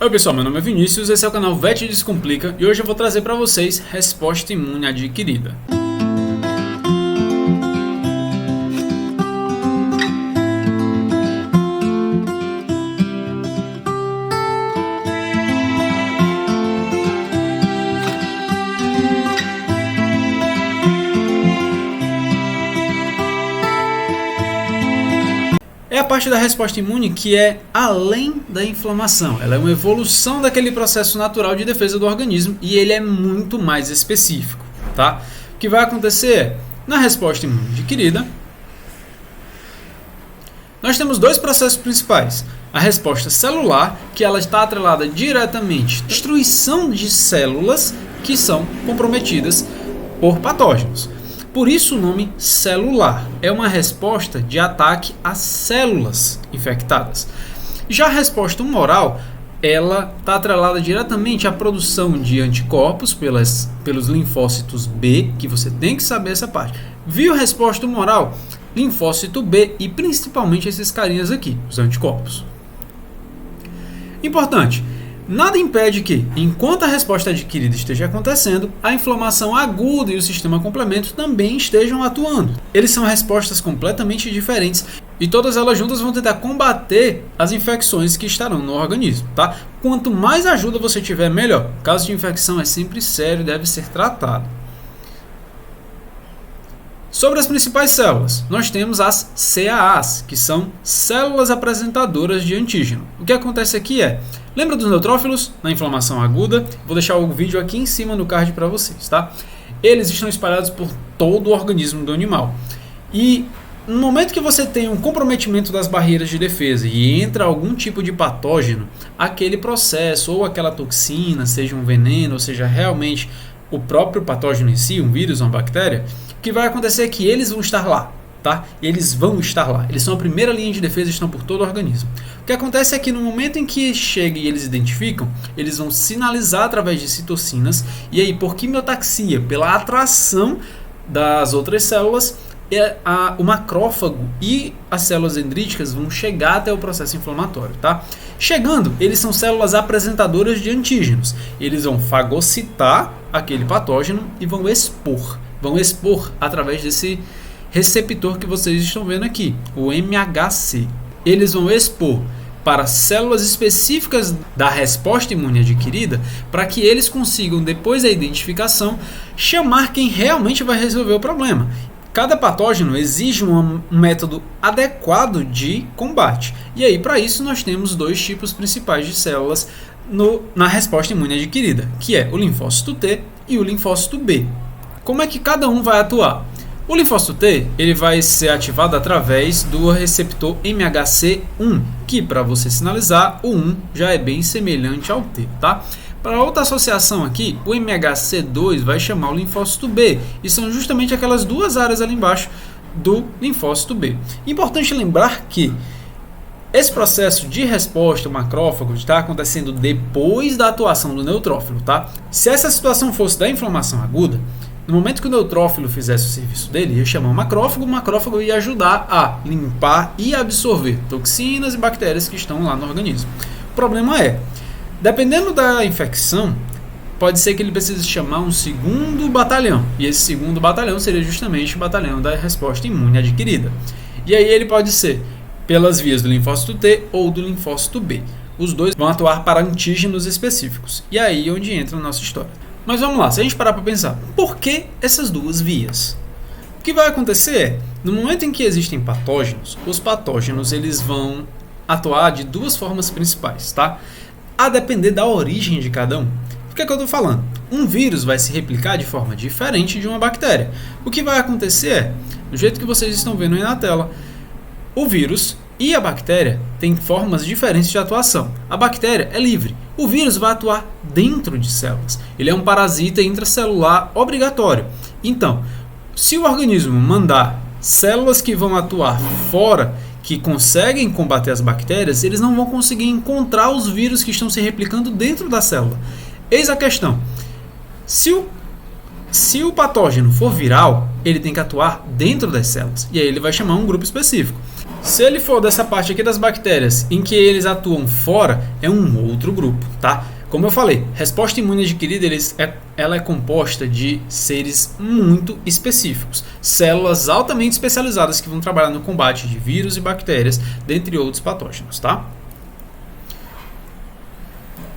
Oi pessoal, meu nome é Vinícius, esse é o canal VET Descomplica e hoje eu vou trazer para vocês resposta imune adquirida. É a parte da resposta imune que é além da inflamação. Ela é uma evolução daquele processo natural de defesa do organismo e ele é muito mais específico, tá? O que vai acontecer é, na resposta imune adquirida, nós temos dois processos principais. A resposta celular, que ela está atrelada diretamente à destruição de células que são comprometidas por patógenos. Por isso o nome celular, é uma resposta de ataque a células infectadas. Já a resposta humoral, ela está atrelada diretamente à produção de anticorpos pelos linfócitos B, que você tem que saber essa parte. Viu resposta humoral? Linfócito B e principalmente esses carinhas aqui, os anticorpos. Importante. Nada impede que, enquanto a resposta adquirida esteja acontecendo, a inflamação aguda e o sistema complemento também estejam atuando. Eles são respostas completamente diferentes e todas elas juntas vão tentar combater as infecções que estarão no organismo, tá? Quanto mais ajuda você tiver, melhor. Caso de infecção é sempre sério e deve ser tratado. Sobre as principais células, nós temos as CAAs, que são células apresentadoras de antígeno. O que acontece aqui é, lembra dos neutrófilos na inflamação aguda? Vou deixar o vídeo aqui em cima no card para vocês, tá? Eles estão espalhados por todo o organismo do animal. E no momento que você tem um comprometimento das barreiras de defesa e entra algum tipo de patógeno, aquele processo ou aquela toxina, seja um veneno, ou seja realmente o próprio patógeno em si, um vírus ou uma bactéria, o que vai acontecer é que eles vão estar lá, tá? Eles vão estar lá. Eles são a primeira linha de defesa e estão por todo o organismo. O que acontece é que no momento em que chega e eles identificam, eles vão sinalizar através de citocinas e aí por quimiotaxia, pela atração das outras células, o macrófago e as células dendríticas vão chegar até o processo inflamatório, tá? Chegando, eles são células apresentadoras de antígenos. Eles vão fagocitar aquele patógeno e vão expor através desse receptor que vocês estão vendo aqui, o MHC. Eles vão expor para células específicas da resposta imune adquirida para que eles consigam, depois da identificação, chamar quem realmente vai resolver o problema. Cada patógeno exige um método adequado de combate. E aí, para isso, nós temos dois tipos principais de células na resposta imune adquirida, que é o linfócito T e o linfócito B. Como é que cada um vai atuar? O linfócito T ele vai ser ativado através do receptor MHC1, que para você sinalizar, o 1 já é bem semelhante ao T, tá? Para outra associação aqui, o MHC2 vai chamar o linfócito B, e são justamente aquelas duas áreas ali embaixo do linfócito B. Importante lembrar que esse processo de resposta ao macrófago está acontecendo depois da atuação do neutrófilo, tá? Se essa situação fosse da inflamação aguda, no momento que o neutrófilo fizesse o serviço dele, ia chamar o macrófago ia ajudar a limpar e absorver toxinas e bactérias que estão lá no organismo. O problema é, dependendo da infecção, pode ser que ele precise chamar um segundo batalhão, e esse segundo batalhão seria justamente o batalhão da resposta imune adquirida. E aí ele pode ser pelas vias do linfócito T ou do linfócito B. Os dois vão atuar para antígenos específicos, e aí é onde entra a nossa história. Mas vamos lá, se a gente parar para pensar, por que essas duas vias? O que vai acontecer é, no momento em que existem patógenos, os patógenos eles vão atuar de duas formas principais, tá? A depender da origem de cada um. O que é que eu estou falando? Um vírus vai se replicar de forma diferente de uma bactéria. O que vai acontecer é, do jeito que vocês estão vendo aí na tela, o vírus e a bactéria têm formas diferentes de atuação. A bactéria é livre. O vírus vai atuar dentro de células. Ele é um parasita intracelular obrigatório. Então, se o organismo mandar células que vão atuar fora, que conseguem combater as bactérias, eles não vão conseguir encontrar os vírus que estão se replicando dentro da célula. Eis a questão. Se o patógeno for viral, ele tem que atuar dentro das células. E aí ele vai chamar um grupo específico. Se ele for dessa parte aqui das bactérias em que eles atuam fora, é um outro grupo, tá? Como eu falei, resposta imune adquirida ela é composta de seres muito específicos, células altamente especializadas que vão trabalhar no combate de vírus e bactérias, dentre outros patógenos, tá?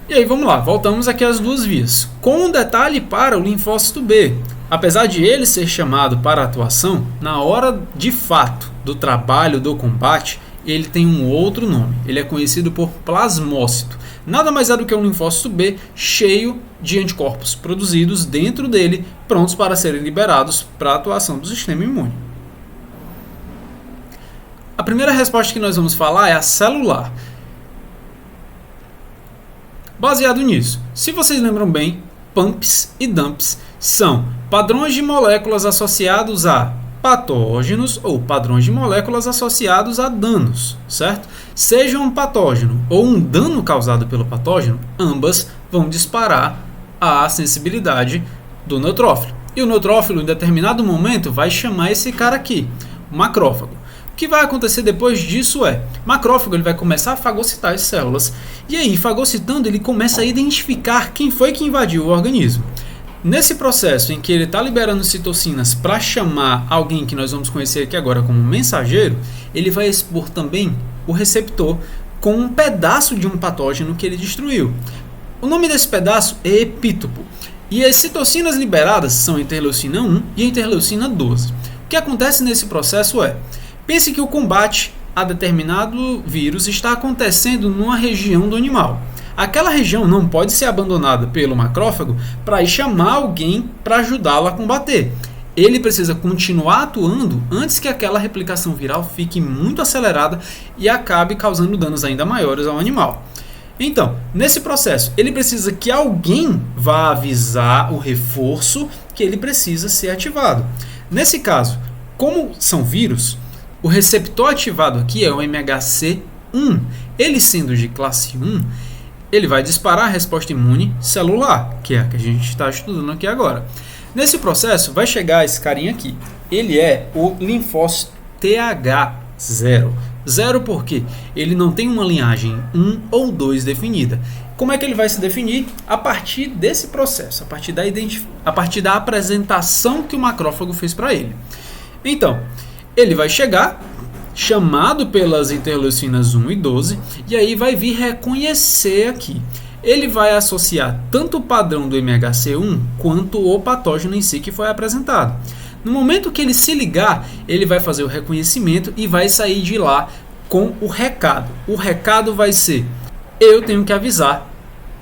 E aí vamos lá, voltamos aqui às duas vias. Com um detalhe para o linfócito B. Apesar de ele ser chamado para atuação, na hora de fato do trabalho do combate, ele tem um outro nome. Ele é conhecido por plasmócito. Nada mais é do que um linfócito B cheio de anticorpos produzidos dentro dele, prontos para serem liberados para a atuação do sistema imune. A primeira resposta que nós vamos falar é a celular. Baseado nisso, se vocês lembram bem, pumps e dumps são padrões de moléculas associados a patógenos ou padrões de moléculas associados a danos, certo? Seja um patógeno ou um dano causado pelo patógeno, ambas vão disparar a sensibilidade do neutrófilo. E o neutrófilo, em determinado momento, vai chamar esse cara aqui, o macrófago. O que vai acontecer depois disso é, o macrófago ele vai começar a fagocitar as células, e aí, fagocitando, ele começa a identificar quem foi que invadiu o organismo. Nesse processo em que ele está liberando citocinas para chamar alguém que nós vamos conhecer aqui agora como mensageiro, ele vai expor também o receptor com um pedaço de um patógeno que ele destruiu. O nome desse pedaço é epítopo. E as citocinas liberadas são a interleucina 1 e a interleucina 12. O que acontece nesse processo é, pense que o combate a determinado vírus está acontecendo numa região do animal. Aquela região não pode ser abandonada pelo macrófago para ir chamar alguém para ajudá-la a combater. Ele precisa continuar atuando antes que aquela replicação viral fique muito acelerada e acabe causando danos ainda maiores ao animal. Então, nesse processo, ele precisa que alguém vá avisar o reforço que ele precisa ser ativado. Nesse caso, como são vírus, o receptor ativado aqui é o MHC1. Ele sendo de classe 1, ele vai disparar a resposta imune celular, que é a que a gente está estudando aqui agora. Nesse processo, vai chegar esse carinha aqui. Ele é o linfócito TH0. Zero porque ele não tem uma linhagem 1 ou 2 definida. Como é que ele vai se definir? A partir desse processo, a partir da apresentação que o macrófago fez para ele. Então, ele vai chegar, chamado pelas interleucinas 1 e 12, e aí vai vir reconhecer aqui. Ele vai associar tanto o padrão do MHC1 quanto o patógeno em si que foi apresentado. No momento que ele se ligar, ele vai fazer o reconhecimento e vai sair de lá com o recado. O recado vai ser, eu tenho que avisar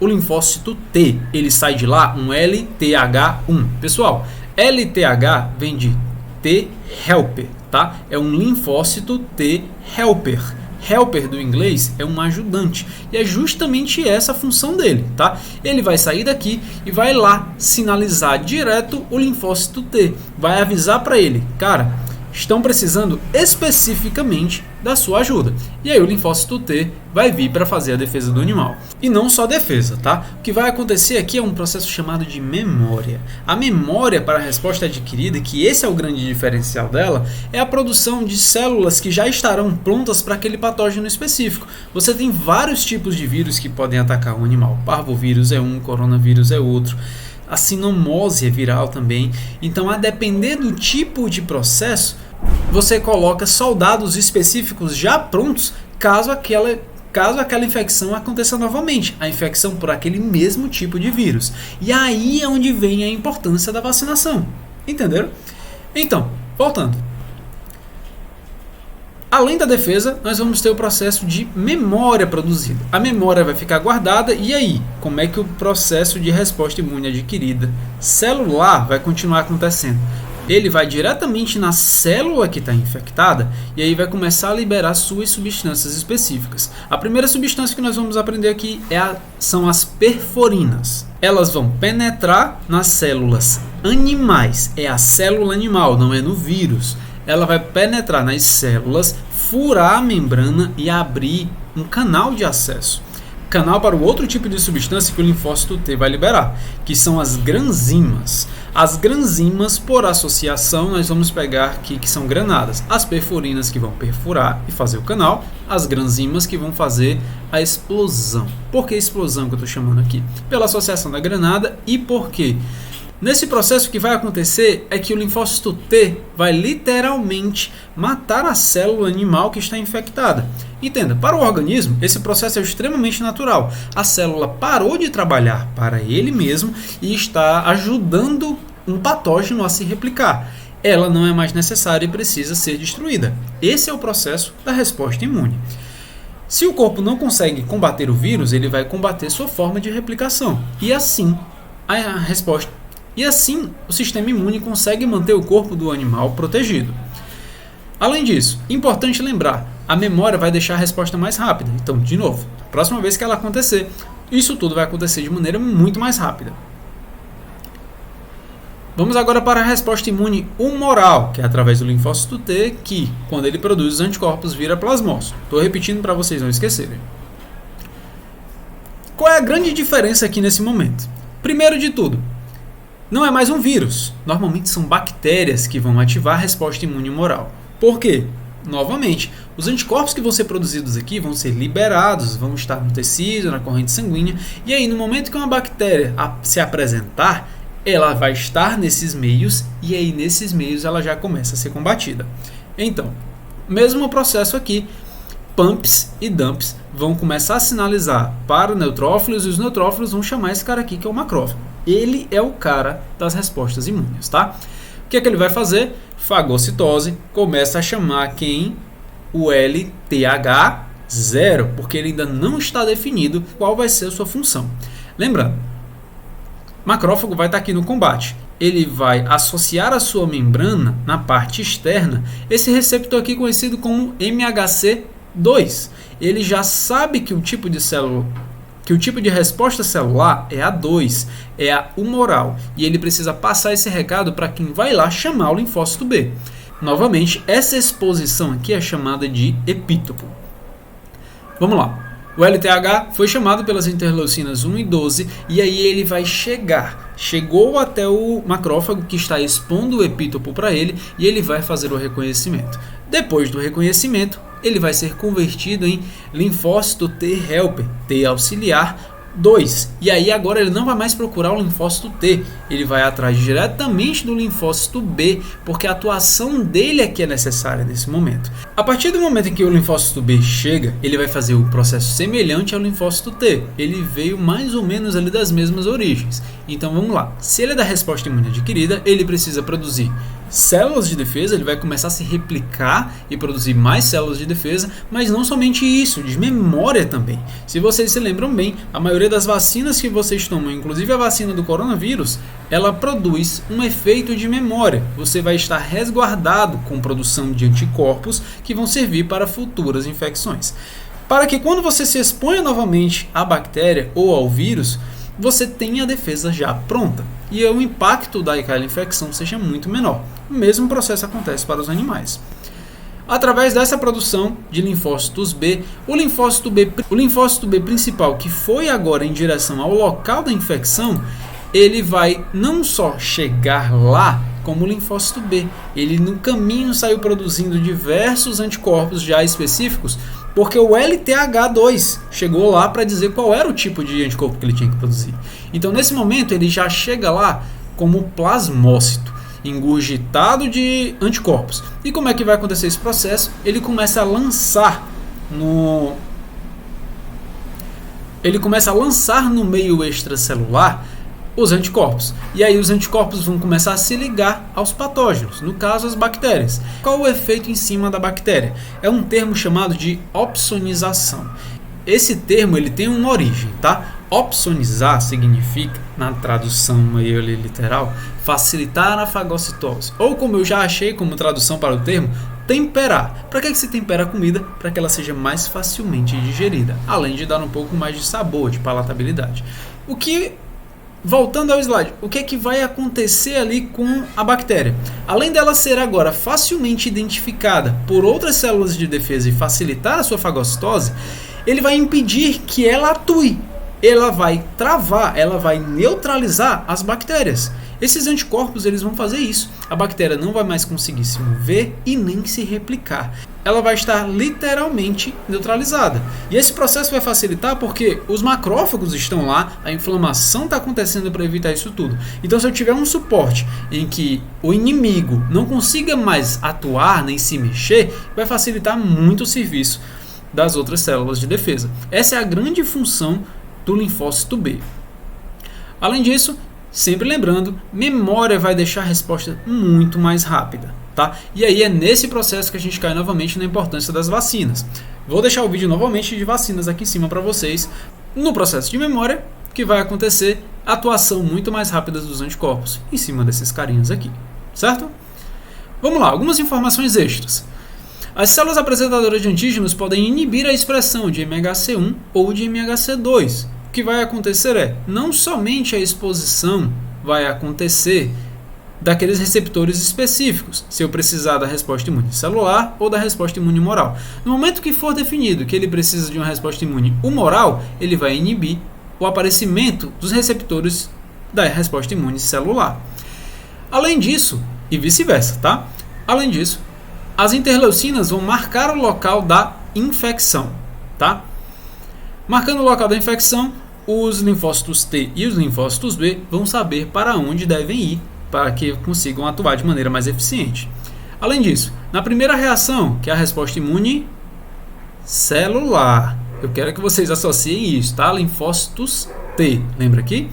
o linfócito T. Ele sai de lá um LTH1. Pessoal, LTH vem de T helper. Tá? É um linfócito T helper. Helper do inglês é um ajudante. E é justamente essa a função dele. Tá? Ele vai sair daqui e vai lá sinalizar direto o linfócito T. Vai avisar para ele, cara, estão precisando especificamente da sua ajuda. E aí o linfócito T vai vir para fazer a defesa do animal. E não só defesa, tá? O que vai acontecer aqui é um processo chamado de memória. A memória para a resposta adquirida, que esse é o grande diferencial dela, é a produção de células que já estarão prontas para aquele patógeno específico. Você tem vários tipos de vírus que podem atacar um animal. Parvovírus é um, coronavírus é outro. A sinomose é viral também. Então, a depender do tipo de processo, você coloca soldados específicos já prontos caso aquela infecção aconteça novamente. A infecção por aquele mesmo tipo de vírus. E aí é onde vem a importância da vacinação. Entenderam? Então, voltando. Além da defesa, nós vamos ter o processo de memória produzida. A memória vai ficar guardada e aí, como é que o processo de resposta imune adquirida celular vai continuar acontecendo? Ele vai diretamente na célula que está infectada e aí vai começar a liberar suas substâncias específicas. A primeira substância que nós vamos aprender aqui são as perforinas. Elas vão penetrar nas células animais. É a célula animal, não é no vírus. Ela vai penetrar nas células, furar a membrana e abrir um canal de acesso. Canal para o outro tipo de substância que o linfócito T vai liberar, que são as granzimas. As granzimas, por associação, nós vamos pegar aqui que são granadas. As perfurinas que vão perfurar e fazer o canal, as granzimas que vão fazer a explosão. Por que explosão que eu estou chamando aqui? Pela associação da granada e por quê? Nesse processo o que vai acontecer é que o linfócito T vai literalmente matar a célula animal que está infectada. Entenda, para o organismo esse processo é extremamente natural. A célula parou de trabalhar para ele mesmo e está ajudando um patógeno a se replicar. Ela não é mais necessária e precisa ser destruída. Esse é o processo da resposta imune. Se o corpo não consegue combater o vírus, ele vai combater sua forma de replicação. E assim o sistema imune consegue manter o corpo do animal protegido. Além disso, importante lembrar, a memória vai deixar a resposta mais rápida. Então, de novo, próxima vez que ela acontecer, isso tudo vai acontecer de maneira muito mais rápida. Vamos agora para a resposta imune humoral, que é através do linfócito T, que, quando ele produz os anticorpos, vira plasmócito. Estou repetindo para vocês não esquecerem. Qual é a grande diferença aqui nesse momento? Primeiro de tudo, não é mais um vírus. Normalmente são bactérias que vão ativar a resposta imune humoral. Por quê? Novamente, os anticorpos que vão ser produzidos aqui vão ser liberados, vão estar no tecido, na corrente sanguínea, e aí no momento que uma bactéria se apresentar, ela vai estar nesses meios, e aí nesses meios ela já começa a ser combatida. Então, mesmo processo aqui, pumps e dumps vão começar a sinalizar para neutrófilos, e os neutrófilos vão chamar esse cara aqui que é o macrófago. Ele é o cara das respostas imunes, tá? O que é que ele vai fazer? Fagocitose, começa a chamar quem? O LTH0, porque ele ainda não está definido qual vai ser a sua função. Lembrando, macrófago vai estar aqui no combate. Ele vai associar a sua membrana na parte externa, esse receptor aqui conhecido como MHC2. Ele já sabe que o tipo de célula, que o tipo de resposta celular é a 2, é a humoral, e ele precisa passar esse recado para quem vai lá chamar o linfócito B. Novamente, essa exposição aqui é chamada de epítopo. Vamos lá. O LTH foi chamado pelas interleucinas 1 e 12, e aí ele vai chegou até o macrófago que está expondo o epítopo para ele, e ele vai fazer o reconhecimento. Depois do reconhecimento, ele vai ser convertido em linfócito T helper, T auxiliar 2. E aí agora ele não vai mais procurar o linfócito T, ele vai atrás diretamente do linfócito B, porque a atuação dele é que é necessária nesse momento. A partir do momento em que o linfócito B chega, ele vai fazer o processo semelhante ao linfócito T. Ele veio mais ou menos ali das mesmas origens. Então vamos lá. Se ele é da resposta imune adquirida, ele precisa produzir células de defesa, ele vai começar a se replicar e produzir mais células de defesa, mas não somente isso, de memória também. Se vocês se lembram bem, a maioria das vacinas que vocês tomam, inclusive a vacina do coronavírus, ela produz um efeito de memória. Você vai estar resguardado com produção de anticorpos que vão servir para futuras infecções. Para que quando você se exponha novamente à bactéria ou ao vírus, você tenha a defesa já pronta e o impacto daquela infecção seja muito menor. O mesmo processo acontece para os animais. Através dessa produção de linfócitos B, o linfócito B principal, que foi agora em direção ao local da infecção, ele vai não só chegar lá como o linfócito B, ele no caminho saiu produzindo diversos anticorpos já específicos, porque o LTH2 chegou lá para dizer qual era o tipo de anticorpo que ele tinha que produzir. Então, nesse momento, ele já chega lá como plasmócito, engurgitado de anticorpos. E como é que vai acontecer esse processo? Ele começa a lançar no meio extracelular os anticorpos. E aí os anticorpos vão começar a se ligar aos patógenos, no caso as bactérias. Qual o efeito em cima da bactéria? É um termo chamado de opsonização. Esse termo ele tem uma origem, tá? Opsonizar significa, na tradução meio literal, facilitar a fagocitose. Ou como eu já achei como tradução para o termo, temperar. Para que se tempera a comida? Para que ela seja mais facilmente digerida, além de dar um pouco mais de sabor, de palatabilidade. Voltando ao slide, o que é que vai acontecer ali com a bactéria? Além dela ser agora facilmente identificada por outras células de defesa e facilitar a sua fagocitose, ele vai impedir que ela atue. Ela vai travar, ela vai neutralizar as bactérias. Esses anticorpos eles vão fazer isso. A bactéria não vai mais conseguir se mover e nem se replicar. Ela vai estar literalmente neutralizada. E esse processo vai facilitar porque os macrófagos estão lá, a inflamação está acontecendo para evitar isso tudo. Então, se eu tiver um suporte em que o inimigo não consiga mais atuar nem se mexer, vai facilitar muito o serviço das outras células de defesa. Essa é a grande função do linfócito B. Além disso, sempre lembrando, memória vai deixar a resposta muito mais rápida. Tá? E aí é nesse processo que a gente cai novamente na importância das vacinas. Vou deixar o vídeo novamente de vacinas aqui em cima para vocês. No processo de memória, que vai acontecer a atuação muito mais rápida dos anticorpos em cima desses carinhas aqui, certo? Vamos lá, algumas informações extras. As células apresentadoras de antígenos podem inibir a expressão de MHC1 ou de MHC2. O que vai acontecer é, não somente a exposição vai acontecer daqueles receptores específicos, se eu precisar da resposta imune celular ou da resposta imune humoral. No momento que for definido que ele precisa de uma resposta imune humoral, ele vai inibir o aparecimento dos receptores da resposta imune celular. Além disso, e vice-versa, tá? Além disso, as interleucinas vão marcar o local da infecção, tá? Marcando o local da infecção, os linfócitos T e os linfócitos B vão saber para onde devem ir para que consigam atuar de maneira mais eficiente. Além disso, na primeira reação, que é a resposta imune celular, eu quero que vocês associem isso, tá? Linfócitos T, lembra aqui?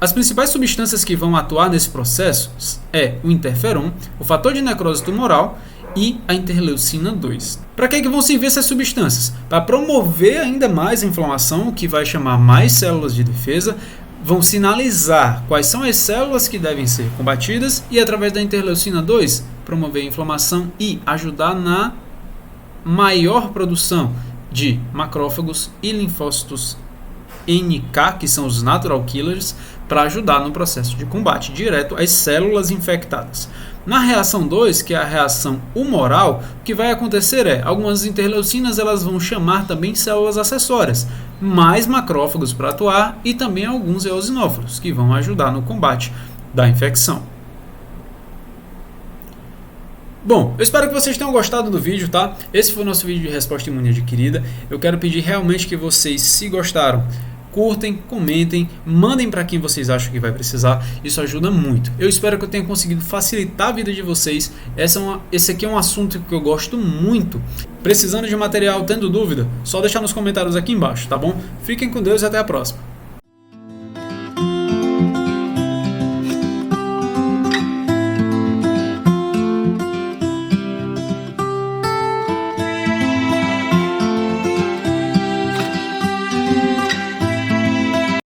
As principais substâncias que vão atuar nesse processo é o interferon, o fator de necrose tumoral e a interleucina 2. Para que vão servir essas substâncias? Para promover ainda mais a inflamação, que vai chamar mais células de defesa, vão sinalizar quais são as células que devem ser combatidas e, através da interleucina 2, promover a inflamação e ajudar na maior produção de macrófagos e linfócitos NK, que são os natural killers, para ajudar no processo de combate direto às células infectadas. Na reação 2, que é a reação humoral, o que vai acontecer é, algumas interleucinas elas vão chamar também células acessórias, mais macrófagos para atuar e também alguns eosinófilos, que vão ajudar no combate da infecção. Bom, eu espero que vocês tenham gostado do vídeo, tá? Esse foi o nosso vídeo de resposta imune adquirida. Eu quero pedir realmente que vocês, se gostaram, curtem, comentem, mandem para quem vocês acham que vai precisar, isso ajuda muito. Eu espero que eu tenha conseguido facilitar a vida de vocês. Esse aqui é um assunto que eu gosto muito. Precisando de material, tendo dúvida, só deixar nos comentários aqui embaixo, tá bom? Fiquem com Deus e até a próxima.